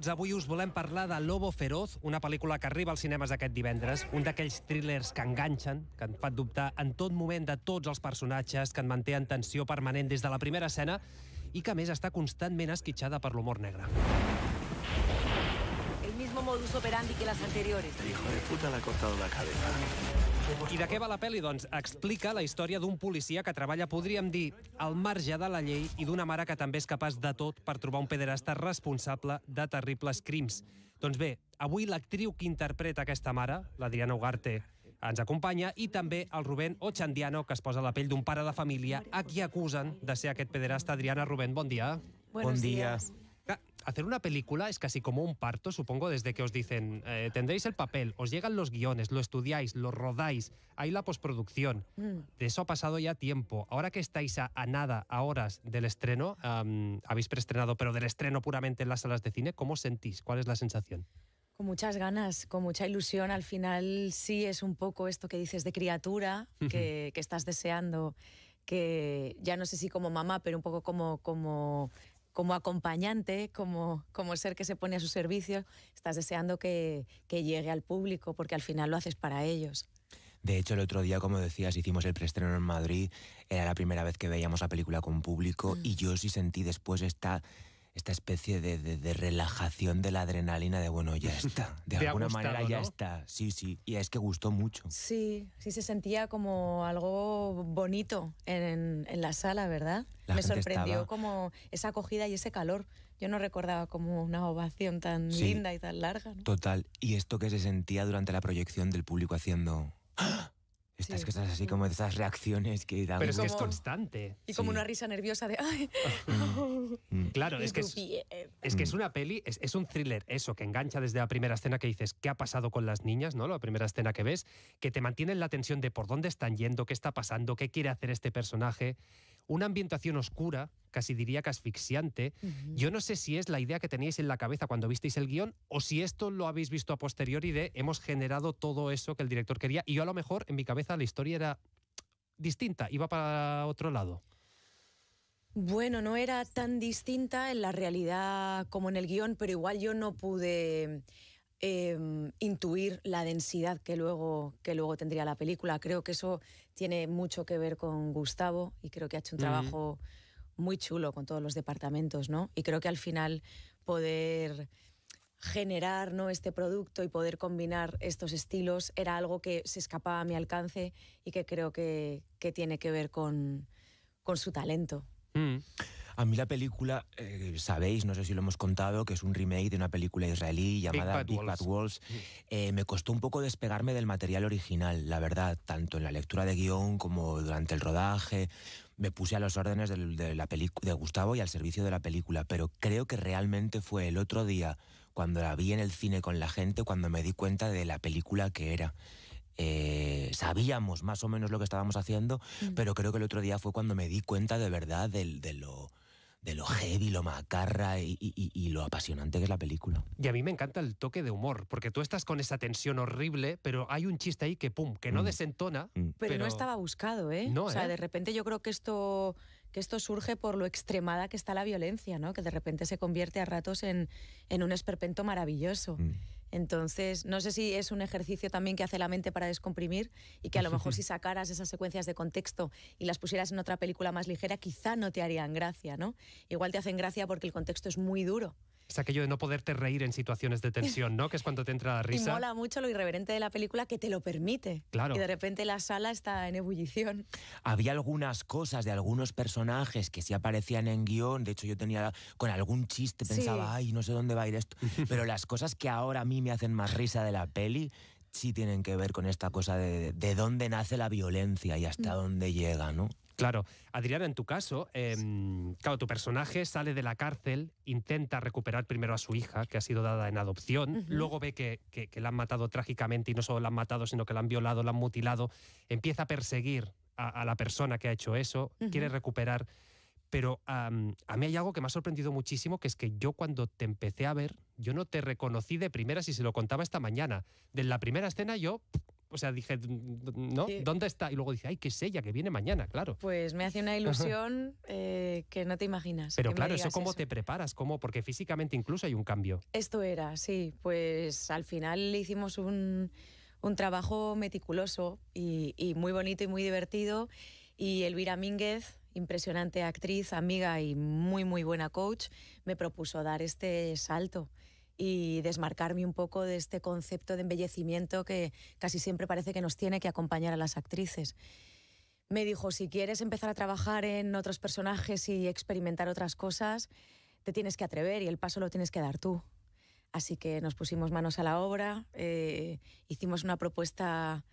Avui us volem parlar de Lobo Feroz, una pel·lícula que arriba als cinemes aquest divendres, un d'aquells thrillers que enganxen, que et fan dubtar en tot moment de tots els personatges, que et manté en tensió permanent des de la primera escena i que, a més, està constantment esquitxada per l'humor negre. El mismo modus operandi que las anteriores. El hijo de puta le ha cortado la cabeza. I de què va la pel·li? Doncs explica la història d'un policia que treballa, podríem dir, al marge de la llei i d'una mare que també és capaç de tot per trobar un pederasta responsable de terribles crims. Doncs bé, avui l'actriu que interpreta aquesta mare, l'Adriana Ugarte, ens acompanya, i també el Rubén Ochandiano, que es posa a la pell d'un pare de família a qui acusen de ser aquest pederasta. Adriana, Rubén, bon dia. Buenos días. Hacer una película es casi como un parto, supongo, desde que os dicen tendréis el papel, os llegan los guiones, lo estudiáis, lo rodáis, hay la postproducción. De eso ha pasado ya tiempo. Ahora que estáis a nada, a horas del estreno, habéis preestrenado, pero del estreno puramente en las salas de cine, ¿cómo os sentís? ¿Cuál es la sensación? Con muchas ganas, con mucha ilusión. Al final sí es un poco esto que dices de criatura, que estás deseando, que ya no sé si como mamá, pero un poco como acompañante, como ser que se pone a su servicio, estás deseando que llegue al público, porque al final lo haces para ellos. De hecho, el otro día, como decías, hicimos el preestreno en Madrid, era la primera vez que veíamos la película con público, y yo sí sentí después esta especie de relajación de la adrenalina de, bueno, ya está. De alguna manera ya está. Sí, sí. Y es que gustó mucho. Sí, sí se sentía como algo bonito en la sala, ¿verdad? Me sorprendió como esa acogida y ese calor. Yo no recordaba como una ovación tan linda y tan larga, ¿no? Total. Y esto que se sentía durante la proyección del público haciendo... ¡Ah! Estas cosas así como de esas reacciones que dan... Pero es que es constante. Y como una risa nerviosa de... ¡ay! Claro, es que es una peli, es un thriller, eso, que engancha desde la primera escena, que dices, ¿qué ha pasado con las niñas? ¿No? La primera escena que ves, que te mantiene en la tensión de por dónde están yendo, qué está pasando, qué quiere hacer este personaje. Una ambientación oscura, casi diría que asfixiante. Yo no sé si es la idea que teníais en la cabeza cuando visteis el guión o si esto lo habéis visto a posteriori de hemos generado todo eso que el director quería y yo a lo mejor en mi cabeza la historia era distinta, iba para otro lado. Bueno, no era tan distinta en la realidad como en el guión, pero igual yo no pude intuir la densidad que luego tendría la película. Creo que eso tiene mucho que ver con Gustavo y creo que ha hecho un trabajo muy chulo con todos los departamentos, ¿no? Y creo que al final poder generar, ¿no?, este producto y poder combinar estos estilos era algo que se escapaba a mi alcance y que creo que tiene que ver con su talento. A mí la película, sabéis, no sé si lo hemos contado, que es un remake de una película israelí llamada Big Bad Wolves. Me costó un poco despegarme del material original, la verdad, tanto en la lectura de guión como durante el rodaje. Me puse a las órdenes de Gustavo y al servicio de la película, pero creo que realmente fue el otro día, cuando la vi en el cine con la gente, cuando me di cuenta de la película que era. Sabíamos más o menos lo que estábamos haciendo, pero creo que el otro día fue cuando me di cuenta de verdad de lo heavy, lo macarra y lo apasionante que es la película. Y a mí me encanta el toque de humor, porque tú estás con esa tensión horrible, pero hay un chiste ahí que pum, que no desentona. Pero no estaba buscado, ¿eh? No, o sea, de repente yo creo que esto surge por lo extremada que está la violencia, ¿no? Que de repente se convierte a ratos en un esperpento maravilloso. Entonces, no sé si es un ejercicio también que hace la mente para descomprimir y que a lo mejor si sacaras esas secuencias de contexto y las pusieras en otra película más ligera, quizá no te harían gracia, ¿no? Igual te hacen gracia porque el contexto es muy duro. Es aquello de no poderte reír en situaciones de tensión, ¿no? Que es cuando te entra la risa. Y mola mucho lo irreverente de la película que te lo permite. Claro. Y de repente la sala está en ebullición. Había algunas cosas de algunos personajes que sí aparecían en guión. De hecho, yo tenía con algún chiste, pensaba, ay, no sé dónde va a ir esto. Pero las cosas que ahora a mí me hacen más risa de la peli sí tienen que ver con esta cosa de dónde nace la violencia y hasta dónde llega, ¿no? Claro. Adriana, en tu caso, claro, tu personaje sale de la cárcel, intenta recuperar primero a su hija, que ha sido dada en adopción, luego ve que la han matado trágicamente y no solo la han matado, sino que la han violado, la han mutilado, empieza a perseguir a la persona que ha hecho eso, quiere recuperar. Pero a mí hay algo que me ha sorprendido muchísimo, que es que yo cuando te empecé a ver, yo no te reconocí de primeras y se lo contaba esta mañana. De la primera escena yo O sea, dije, ¿no? Sí. ¿Dónde está? Y luego dice, ay, que es ella, que viene mañana, claro. Pues me hace una ilusión que no te imaginas. Pero claro, ¿eso cómo te preparas? ¿Cómo? Porque físicamente incluso hay un cambio. Esto era, sí. Pues al final hicimos un trabajo meticuloso y muy bonito y muy divertido. Y Elvira Mínguez, impresionante actriz, amiga y muy, muy buena coach, me propuso dar este salto y desmarcarme un poco de este concepto de embellecimiento que casi siempre parece que nos tiene que acompañar a las actrices. Me dijo, si quieres empezar a trabajar en otros personajes y experimentar otras cosas, te tienes que atrever y el paso lo tienes que dar tú. Así que nos pusimos manos a la obra, hicimos una propuesta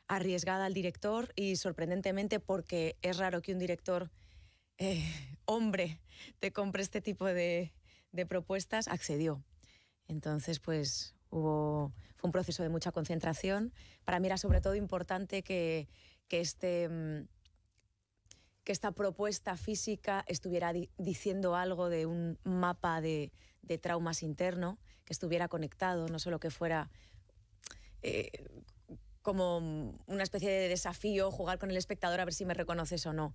arriesgada al director y sorprendentemente, porque es raro que un director hombre te compre este tipo de propuestas, accedió. Entonces, pues fue un proceso de mucha concentración. Para mí era sobre todo importante que esta propuesta física estuviera diciendo algo de un mapa de traumas interno, que estuviera conectado, no solo que fuera como una especie de desafío, jugar con el espectador a ver si me reconoces o no.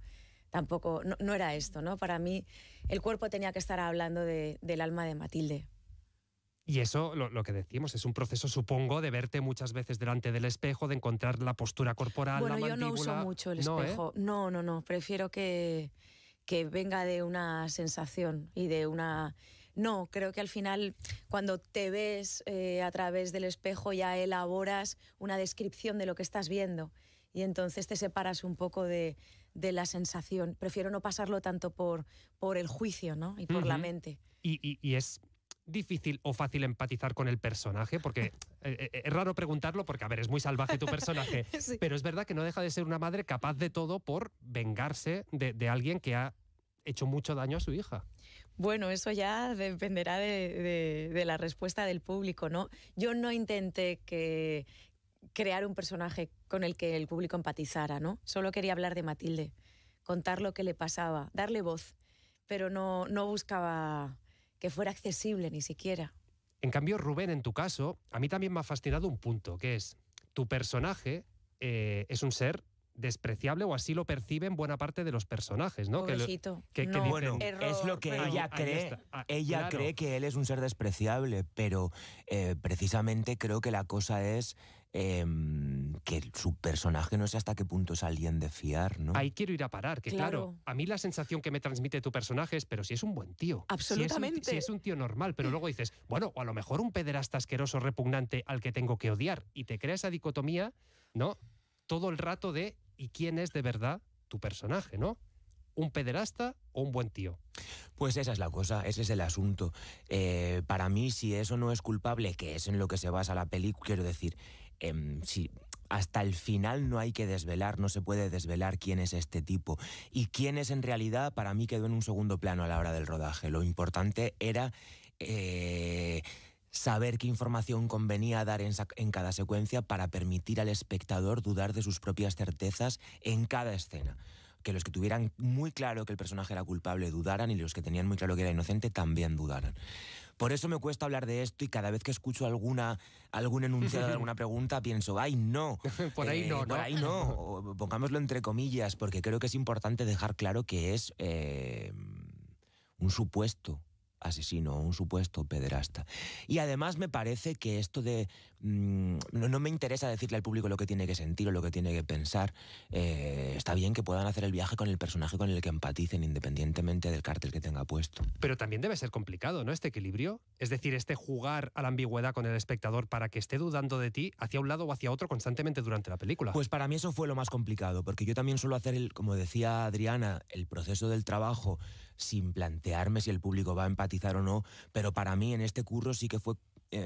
Tampoco, no era esto, ¿no? Para mí el cuerpo tenía que estar hablando del alma de Matilde. Y eso, lo que decimos, es un proceso, supongo, de verte muchas veces delante del espejo, de encontrar la postura corporal, la mandíbula. Bueno, yo no uso mucho el espejo. No. Prefiero que venga de una sensación y de una... No, creo que al final, cuando te ves a través del espejo, ya elaboras una descripción de lo que estás viendo. Y entonces te separas un poco de la sensación. Prefiero no pasarlo tanto por el juicio, ¿no? Y por la mente. Y es difícil o fácil empatizar con el personaje, porque es raro preguntarlo porque, a ver, es muy salvaje tu personaje, sí. Pero es verdad que no deja de ser una madre capaz de todo por vengarse de alguien que ha hecho mucho daño a su hija. Bueno, eso ya dependerá de la respuesta del público, ¿no? Yo no intenté crear un personaje con el que el público empatizara, ¿no? Solo quería hablar de Matilde, contar lo que le pasaba, darle voz, pero no buscaba que fuera accesible ni siquiera. En cambio, Rubén, en tu caso, a mí también me ha fascinado un punto, que es tu personaje es un ser despreciable, o así lo perciben buena parte de los personajes, ¿no? Pobrecito. Bueno, es lo que ella cree. Ella cree que él es un ser despreciable, pero precisamente creo que la cosa es que su personaje no sé hasta qué punto es alguien de fiar, ¿no? Ahí quiero ir a parar, que claro, a mí la sensación que me transmite tu personaje es, pero si es un buen tío. Absolutamente. Si es un tío normal, pero luego dices, bueno, o a lo mejor un pederasta asqueroso, repugnante al que tengo que odiar, y te crea esa dicotomía, ¿no? Todo el rato de, ¿y quién es de verdad tu personaje, no? ¿Un pederasta o un buen tío? Pues esa es la cosa, ese es el asunto. Para mí, si eso no es culpable, que es en lo que se basa la película, quiero decir, si hasta el final no hay que desvelar, no se puede desvelar quién es este tipo. Y quién es en realidad, para mí quedó en un segundo plano a la hora del rodaje. Lo importante era saber qué información convenía dar en cada secuencia para permitir al espectador dudar de sus propias certezas en cada escena. Que los que tuvieran muy claro que el personaje era culpable dudaran, y los que tenían muy claro que era inocente también dudaran. Por eso me cuesta hablar de esto, y cada vez que escucho algún enunciado de alguna pregunta pienso, ¡ay, no! Por ahí no, ¿no? Por ahí no, o pongámoslo entre comillas, porque creo que es importante dejar claro que es un supuesto asesino, un supuesto pederasta. Y además me parece que esto de... no me interesa decirle al público lo que tiene que sentir o lo que tiene que pensar. Está bien que puedan hacer el viaje con el personaje con el que empaticen, independientemente del cartel que tenga puesto. Pero también debe ser complicado, ¿no? Este equilibrio. Es decir, este jugar a la ambigüedad con el espectador para que esté dudando de ti hacia un lado o hacia otro constantemente durante la película. Pues para mí eso fue lo más complicado, porque yo también suelo hacer, como decía Adriana, el proceso del trabajo sin plantearme si el público va a empatizar o no, pero para mí en este curro sí que fue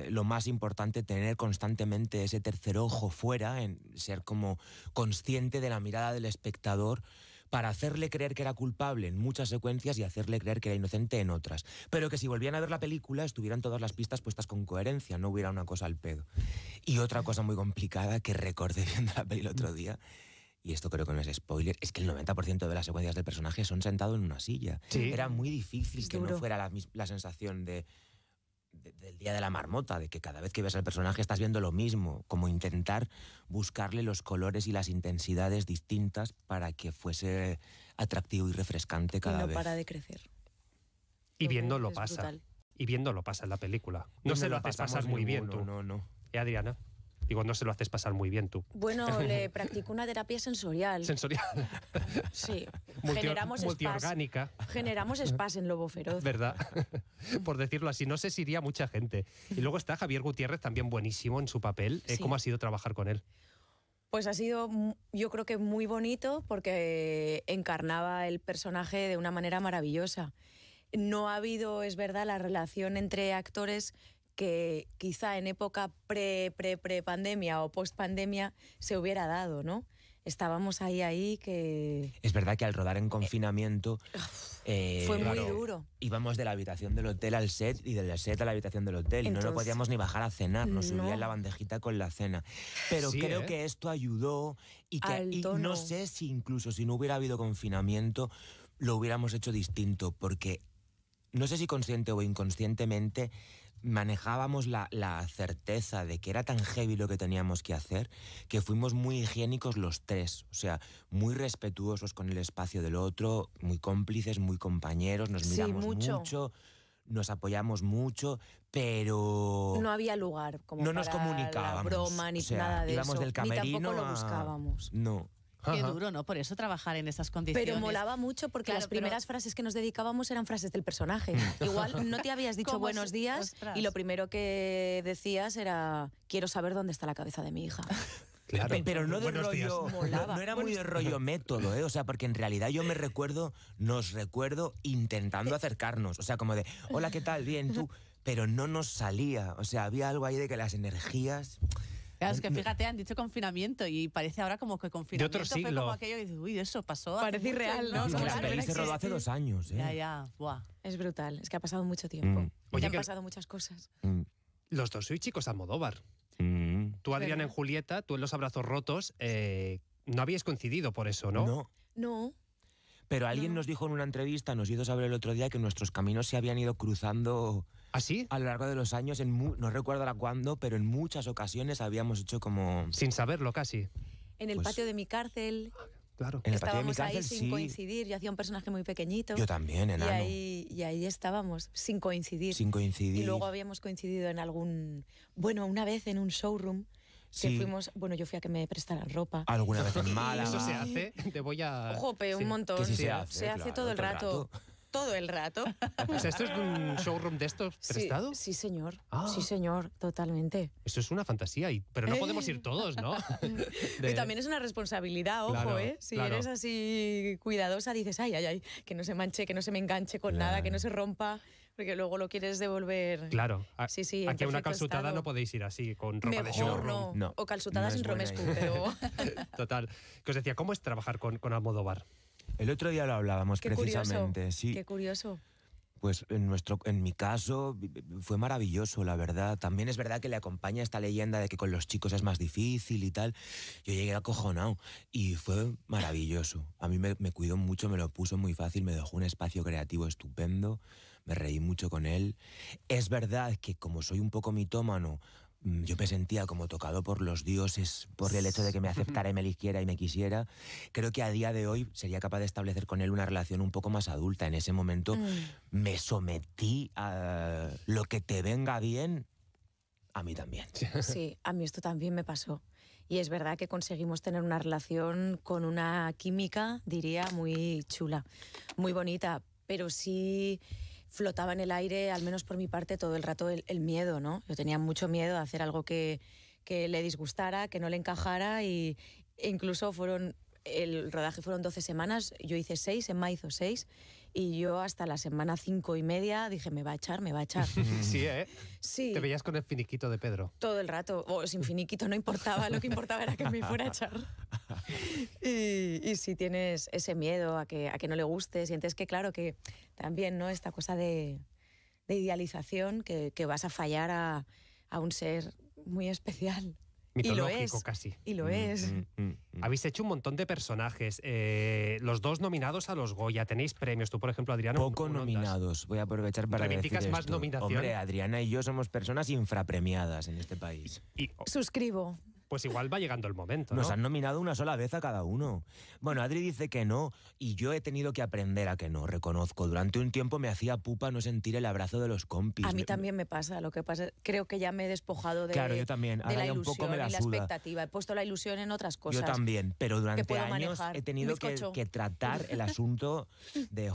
lo más importante tener constantemente ese tercer ojo fuera, en ser como consciente de la mirada del espectador para hacerle creer que era culpable en muchas secuencias y hacerle creer que era inocente en otras. Pero que si volvían a ver la película estuvieran todas las pistas puestas con coherencia, no hubiera una cosa al pedo. Y otra cosa muy complicada que recordé viendo la peli el otro día, y esto creo que no es spoiler, es que el 90% de las secuencias del personaje son sentado en una silla. Sí. Era muy difícil que no fuera la sensación de del Día de la Marmota, de que cada vez que ves al personaje estás viendo lo mismo, como intentar buscarle los colores y las intensidades distintas para que fuese atractivo y refrescante cada vez. Y no para de crecer. Y viéndolo Es pasa. brutal. Y viéndolo pasa en la película. No se lo haces pasar muy bien tú. No. Adriana? Digo, no se lo haces pasar muy bien tú. Bueno, le practico una terapia sensorial. Sensorial. Sí. Generamos multiorgánica. Generamos spas en Lobo Feroz. ¿Verdad? Por decirlo así. No sé si iría mucha gente. Y luego está Javier Gutiérrez, también buenísimo en su papel. Sí. ¿Cómo ha sido trabajar con él? Pues ha sido, yo creo que muy bonito porque encarnaba el personaje de una manera maravillosa. No ha habido, es verdad, la relación entre actores que quizá en época pre-pandemia o post-pandemia se hubiera dado, ¿no? Estábamos ahí que... Es verdad que al rodar en confinamiento... fue muy duro. Íbamos de la habitación del hotel al set y del set a la habitación del hotel. Entonces, y no podíamos ni bajar a cenar, nos subían la bandejita con la cena. Pero sí, creo que esto ayudó y no sé si incluso si no hubiera habido confinamiento lo hubiéramos hecho distinto, porque no sé si consciente o inconscientemente manejábamos la certeza de que era tan heavy lo que teníamos que hacer, que fuimos muy higiénicos los tres, o sea, muy respetuosos con el espacio del otro, muy cómplices, muy compañeros, nos miramos mucho, nos apoyamos mucho, pero... No había lugar como no nos para comunicábamos, la broma ni o sea, nada de íbamos eso. del camerino ni tampoco lo buscábamos. No. Qué duro, ¿no? Por eso trabajar en esas condiciones. Pero molaba mucho porque las primeras frases que nos dedicábamos eran frases del personaje. Igual no te habías dicho buenos días y lo primero que decías era quiero saber dónde está la cabeza de mi hija. Claro. Pero no de rollo, no era muy de rollo método, ¿eh? O sea, porque en realidad yo nos recuerdo intentando acercarnos, o sea, como de, hola, ¿qué tal? Bien, tú. Pero no nos salía, o sea, había algo ahí de que las energías... Claro, es que fíjate, han dicho confinamiento y parece ahora como que confinamiento de otro siglo. fue como aquello que dices, uy, eso pasó. Parece irreal, ¿no? Es que la peli se rodó hace 2 años, ¿eh? Ya, buah. Es brutal, es que ha pasado mucho tiempo. Oye, y han pasado muchas cosas. Los dos sois chicos Almodóvar. Tú, Adriana, en ¿verdad? Julieta, tú en Los Abrazos Rotos, no habíais coincidido por eso, ¿no? No. Pero alguien nos dijo en una entrevista, nos hizo saber el otro día, que nuestros caminos se habían ido cruzando ¿Ah, sí? a lo largo de los años, no recuerdo ahora cuándo, pero en muchas ocasiones habíamos hecho como... Sin saberlo casi. En el patio de mi cárcel. Claro. En el patio de mi Estábamos cárcel, ahí sin sí. coincidir. Yo hacía un personaje muy pequeñito. Yo también, enano. Y ahí estábamos, sin coincidir. Sin coincidir. Y luego habíamos coincidido en algún... Bueno, una vez en un showroom que Sí. fuimos... Bueno, yo fui a que me prestaran ropa. Alguna vez en Málaga. Eso se hace. Te voy a... Jope, un montón. Que sí se Se hace, hace claro, todo el rato. Todo el rato. O sea, ¿esto es un showroom de estos prestado? Sí, señor. Ah. Sí, señor, totalmente. Eso es una fantasía, pero no podemos ir todos, ¿no? Y también es una responsabilidad, ojo, Claro, ¿eh? Si claro. eres así cuidadosa, dices, ay, que no se manche, que no se me enganche con nada, que no se rompa, porque luego lo quieres devolver. Claro. Sí, sí, en Aquí a una perfecto calzutada estado. no podéis ir así, con ropa de Mejor showroom. no. O calzutadas no es en buena romescu, idea. pero... Total. Que os decía, ¿cómo es trabajar con Almodóvar? El otro día lo hablábamos Qué precisamente, curioso, sí. qué curioso. Pues en mi caso fue maravilloso, la verdad. También es verdad que le acompaña esta leyenda de que con los chicos es más difícil y tal. Yo llegué acojonado y fue maravilloso. A mí me cuidó mucho, me lo puso muy fácil, me dejó un espacio creativo estupendo, me reí mucho con él. Es verdad que como soy un poco mitómano, yo me sentía como tocado por los dioses, por el hecho de que me aceptara y me eligiera y me quisiera. Creo que a día de hoy sería capaz de establecer con él una relación un poco más adulta. En ese momento me sometí a lo que te venga bien, a mí también. Sí, a mí esto también me pasó. Y es verdad que conseguimos tener una relación con una química, diría, muy chula, muy bonita, pero sí flotaba en el aire, al menos por mi parte, todo el rato el miedo, ¿no? Yo tenía mucho miedo de hacer algo que le disgustara, que no le encajara e incluso el rodaje fueron 12 semanas, yo hice 6, Emma hizo 6 y yo hasta la semana 5 y media dije, me va a echar. Sí, ¿eh? Sí. Te veías con el finiquito de Pedro. Todo el rato, o sin finiquito, no importaba, lo que importaba era que me fuera a echar. Y si tienes ese miedo a que no le guste, sientes que, claro, que también, ¿no? Esta cosa de idealización, que vas a fallar a un ser muy especial. Mitológico casi. Y lo es. Habéis hecho un montón de personajes. Los dos nominados a los Goya. Tenéis premios. Tú, por ejemplo, Adriana. Poco nominados. Voy a aprovechar para decir ¿Reivindicas más esto. nominación? Hombre, Adriana y yo somos personas infrapremiadas en este país. Suscribo. Pues igual va llegando el momento, ¿no? Nos han nominado una sola vez a cada uno. Bueno, Adri dice que no, y yo he tenido que aprender a que no, reconozco. Durante un tiempo me hacía pupa no sentir el abrazo de los compis. A mí también me pasa, lo que pasa creo que ya me he despojado de, claro, yo también. de Ahora la ya un ilusión poco me la y la suda. expectativa. He puesto la ilusión en otras cosas. Yo también, pero durante puedo años manejar. he tenido que tratar el asunto de,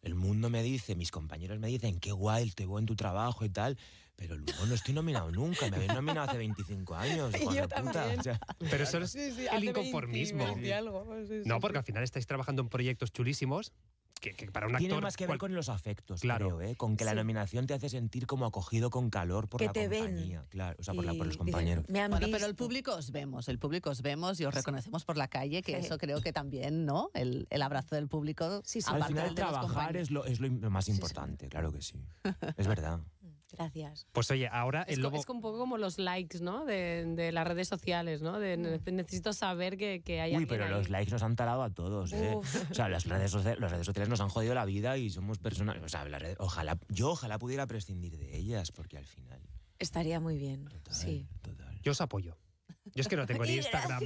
el mundo me dice, mis compañeros me dicen, qué guay, te veo en tu trabajo y tal, pero luego no estoy nominado nunca, me habéis nominado hace 25 años. Yo también. O sea, pero eso es el inconformismo. 20 algo. No, porque al final estáis trabajando en proyectos chulísimos que para un actor... Tiene más que ver con los afectos, claro, creo, con que la nominación te hace sentir como acogido con calor por que la te compañía. Ven. Claro, o sea, por los compañeros. Dicen, me han Bueno, visto. pero el público os vemos y os reconocemos por la calle, que eso creo que también, ¿no? El abrazo del público, Al aparte final del de los trabajar es lo más importante, claro que sí. Es verdad. Gracias. Pues oye, ahora el lobo... Es un poco como los likes, ¿no? De las redes sociales, ¿no? Necesito saber que hay alguien pero ahí. los likes nos han talado a todos, ¿eh? O sea, las redes sociales nos han jodido la vida y somos personas... O sea, ojalá pudiera prescindir de ellas, porque al final... Estaría muy bien, sí. Total. Yo os apoyo. Yo es que no tengo ni Instagram.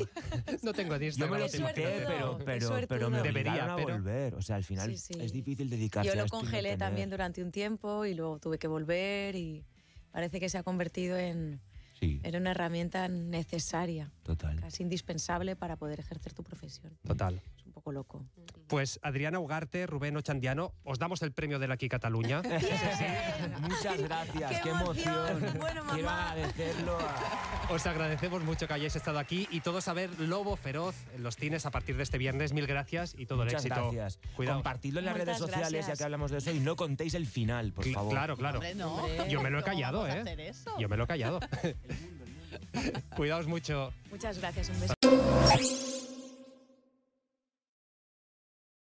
No tengo ni Instagram. Yo me lo no tengo quité, Twitter. pero me debería obligaron a volver. O sea, al final es difícil dedicarse a Yo lo esto y no congelé tener. también durante un tiempo y luego tuve que volver y parece que se ha convertido en una herramienta necesaria. Total. Casi indispensable para poder ejercer tu profesión. Total. Es un poco loco. Pues Adriana Ugarte, Rubén Ochandiano, os damos el premio del Aquí Cataluña. Muchas gracias, qué emoción. Bueno, Quiero mamá. agradecerlo a... Os agradecemos mucho que hayáis estado aquí y todos a ver Lobo Feroz en los cines a partir de este viernes. Mil gracias y todo Muchas el éxito. gracias. Cuidado. Compartidlo en las Muchas redes sociales, gracias. ya que hablamos de eso, y no contéis el final, por favor. Claro, claro. Hombre, no. Yo me lo he ¿Cómo callado, vamos a hacer eso? Yo me lo he callado. Cuidaos mucho. Muchas gracias, un beso.